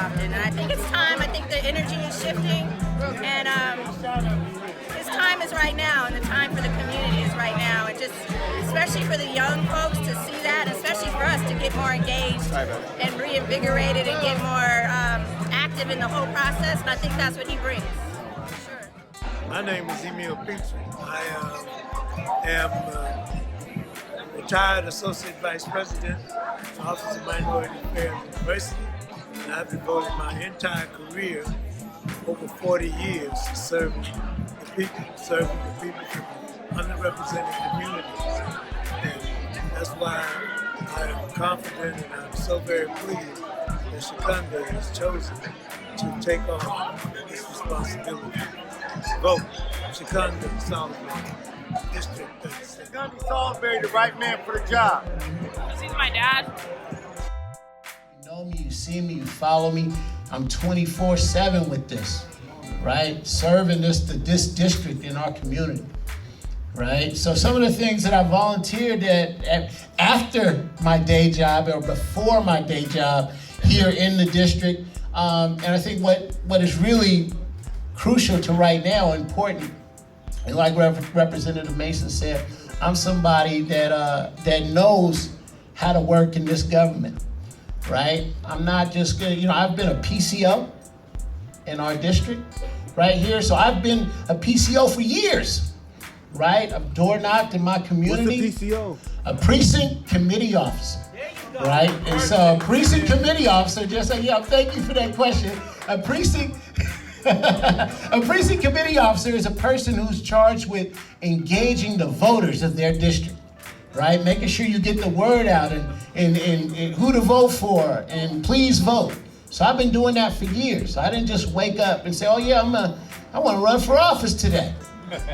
often. And I think it's time. I think the energy is shifting, and his time is right now, and the time for the community is right now. And just, especially for the young folks to see that, especially for us to get more engaged and reinvigorated and get more active in the whole process. And I think that's what he brings. Sure. My name is Emil Petrie. I am retired Associate Vice President, Office of Minority Affairs University, and I've devoted my entire career, over 40 years, to serving the people from underrepresented communities. And that's why I am confident and I'm so very pleased that Chukundi has chosen to take on this responsibility. Vote Chukundi Salibury, District 37. Chukundi Salibury, the right man for the job. He's my dad. You know me, you see me, you follow me. I'm 24/7 with this, right? Serving this district in our community, right? So some of the things that I volunteered at after my day job or before my day job here in the district, and I think what is really crucial to right now, important, and like Representative Mason said, I'm somebody that knows how to work in this government, right? I'm not just gonna, I've been a PCO in our district right here, so I've been a PCO for years, right? I've door knocked in my community. What's a PCO? A precinct committee officer, right? And so a precinct committee officer, just like, thank you for that question. A precinct committee officer is a person who's charged with engaging the voters of their district, right? Making sure you get the word out and who to vote for and please vote. So I've been doing that for years. I didn't just wake up and say, oh yeah, I want to run for office today.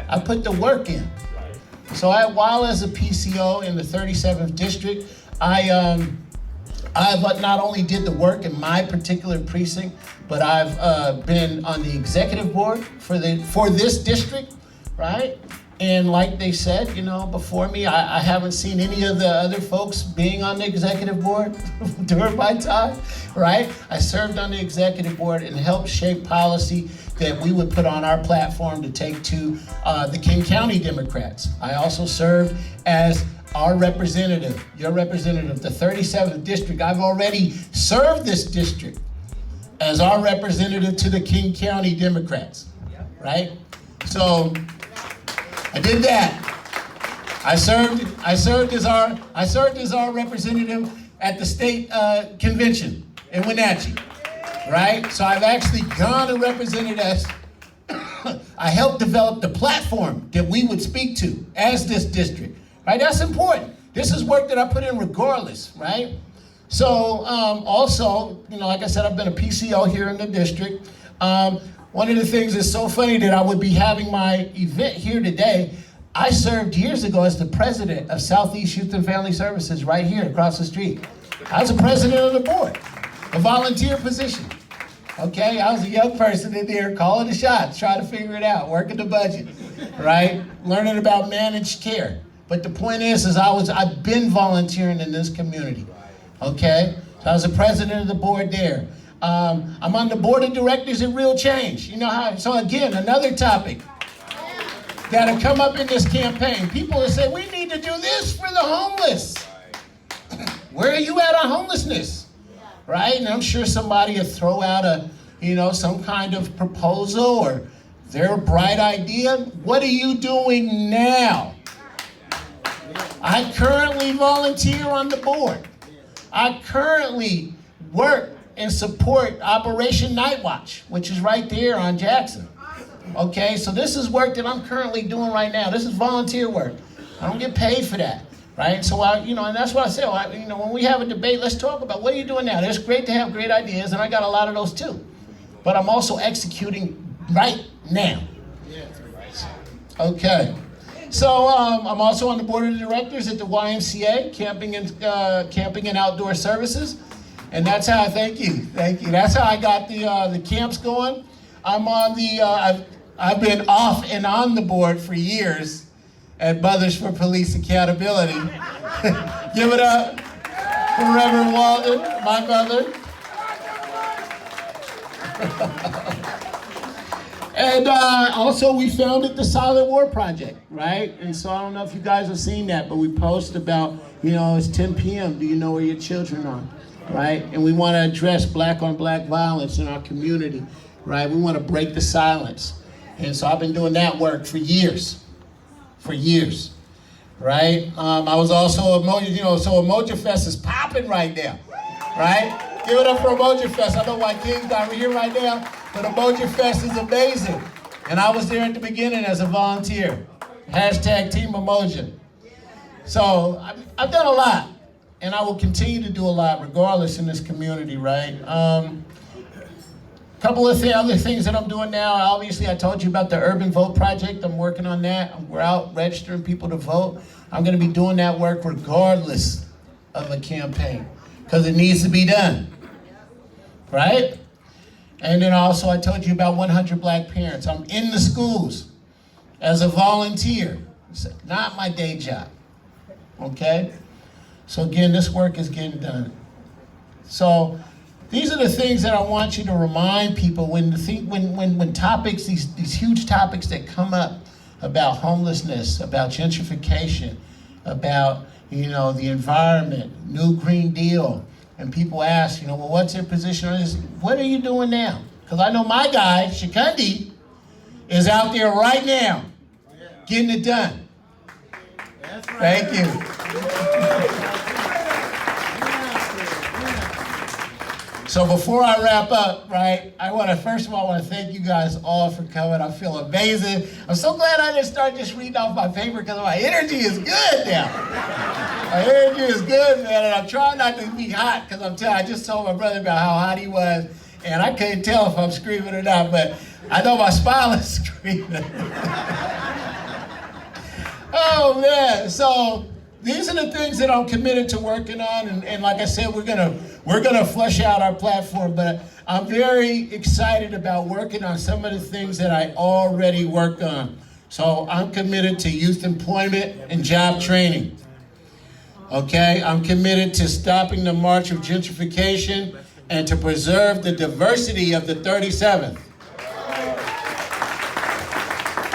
I put the work in. So while as a PCO in the 37th district, I've not only did the work in my particular precinct, but I've been on the executive board for this district, right? And like they said, before me, I haven't seen any of the other folks being on the executive board during my time, right? I served on the executive board and helped shape policy that we would put on our platform to take to the King County Democrats. I also served as our representative, your representative, the 37th district. I've already served this district as our representative to the King County Democrats, right? So I did that. I served as our representative at the state convention in Wenatchee, right? So I've actually gone and represented us. I helped develop the platform that we would speak to as this district, right? That's important. This is work that I put in regardless, right? So also, like I said, I've been a PCO here in the district. One of the things that's so funny that I would be having my event here today, I served years ago as the president of Southeast Youth and Family Services right here across the street. I was the president of the board, a volunteer position. Okay, I was a young person in there calling the shots, trying to figure it out, working the budget, right? Learning about managed care. But the point is I've been volunteering in this community, okay? So I was the president of the board there. I'm on the board of directors at Real Change. So again, another topic that'll come up in this campaign. People will say, we need to do this for the homeless. Where are you at on homelessness? Right? And I'm sure somebody will throw out some kind of proposal or their bright idea. What are you doing now? I currently volunteer on the board. I currently work and support Operation Night Watch, which is right there on Jackson. Okay, so this is work that I'm currently doing right now. This is volunteer work. I don't get paid for that, right? So and that's what I say. When we have a debate, let's talk about what are you doing now. It's great to have great ideas, and I got a lot of those too. But I'm also executing right now. Okay. So I'm also on the board of directors at the YMCA, Camping and Outdoor Services. And that's how, thank you. That's how I got the camps going. I'm on I've been off and on the board for years at Mothers for Police Accountability. Give it up for Reverend Walden, my mother. And also we founded the Silent War Project, right? And so I don't know if you guys have seen that, but we post about, it's 10 p.m. Do you know where your children are, right? And we want to address black on black violence in our community, right? We want to break the silence. And so I've been doing that work for years, right? I was also so Emoji Fest is popping right now, right? Give it up for Emoji Fest. I know why King's not here right now, but Emoji Fest is amazing. And I was there at the beginning as a volunteer. Hashtag Team Emoji. So I've done a lot, and I will continue to do a lot regardless in this community, right? Couple of other things that I'm doing now. Obviously, I told you about the Urban Vote Project. I'm working on that. We're out registering people to vote. I'm going to be doing that work regardless of a campaign because it needs to be done, right? And then also, I told you about 100 Black Parents. I'm in the schools as a volunteer. It's not my day job, okay? So again, this work is getting done. So these are the things that I want you to remind people when topics, these huge topics that come up about homelessness, about gentrification, about the environment, new Green Deal, and people ask, well, what's your position on this? What are you doing now? Because I know my guy, Chukundi, is out there right now, getting it done. That's right. Thank you. So before I wrap up, right, first of all, I want to thank you guys all for coming. I feel amazing. I'm so glad I didn't start just reading off my paper because my energy is good now. My energy is good, man, and I'm trying not to be hot because I just told my brother about how hot he was, and I couldn't tell if I'm screaming or not, but I know my smile is screaming. Oh, man, so these are the things that I'm committed to working on, and like I said, we're gonna flesh out our platform, but I'm very excited about working on some of the things that I already worked on. So I'm committed to youth employment and job training. Okay, I'm committed to stopping the march of gentrification and to preserve the diversity of the 37th.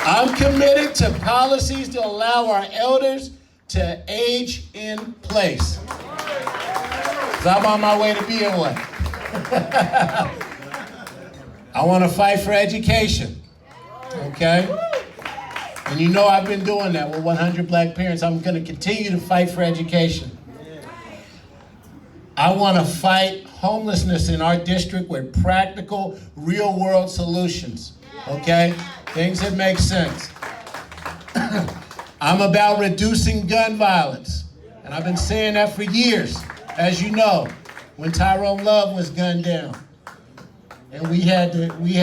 I'm committed to policies to allow our elders to age in place. 'Cause I'm on my way to being one. I want to fight for education, okay? And I've been doing that with 100 Black Parents. I'm going to continue to fight for education. I want to fight homelessness in our district with practical, real-world solutions, okay? Things that make sense. I'm about reducing gun violence, and I've been saying that for years, as you know, when Tyrone Love was gunned down. And we had to do what we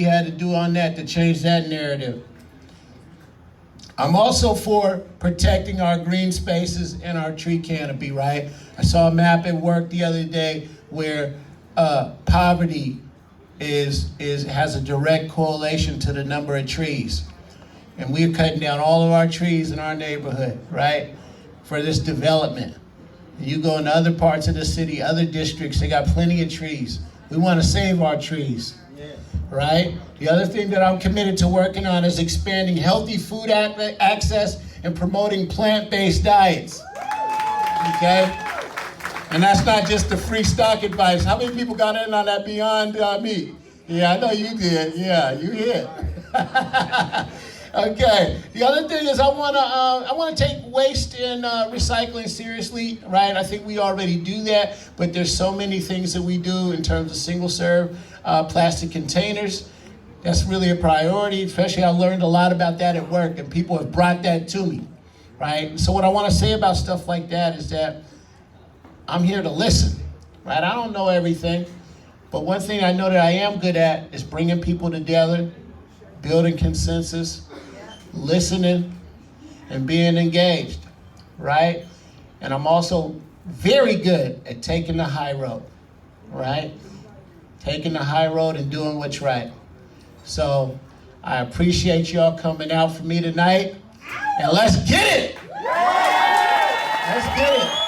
had to do on that to change that narrative. I'm also for protecting our green spaces and our tree canopy, right? I saw a map at work the other day where poverty has a direct correlation to the number of trees. And we're cutting down all of our trees in our neighborhood, right, for this development. And you go into other parts of the city, other districts, they got plenty of trees. We want to save our trees, right? The other thing that I'm committed to working on is expanding healthy food access and promoting plant-based diets, okay? And that's not just the free stock advice. How many people got in on that Beyond Meat? Yeah, I know you did. Yeah, you hit. Okay. The other thing is I want to take waste and recycling seriously, right? I think we already do that, but there's so many things that we do in terms of single-serve plastic containers. That's really a priority. Especially, I learned a lot about that at work, and people have brought that to me, right? So what I want to say about stuff like that is that I'm here to listen, right? I don't know everything, but one thing I know that I am good at is bringing people together, building consensus, listening, and being engaged, right? And I'm also very good at taking the high road, right? Taking the high road and doing what's right. So I appreciate y'all coming out for me tonight, and let's get it! Let's get it!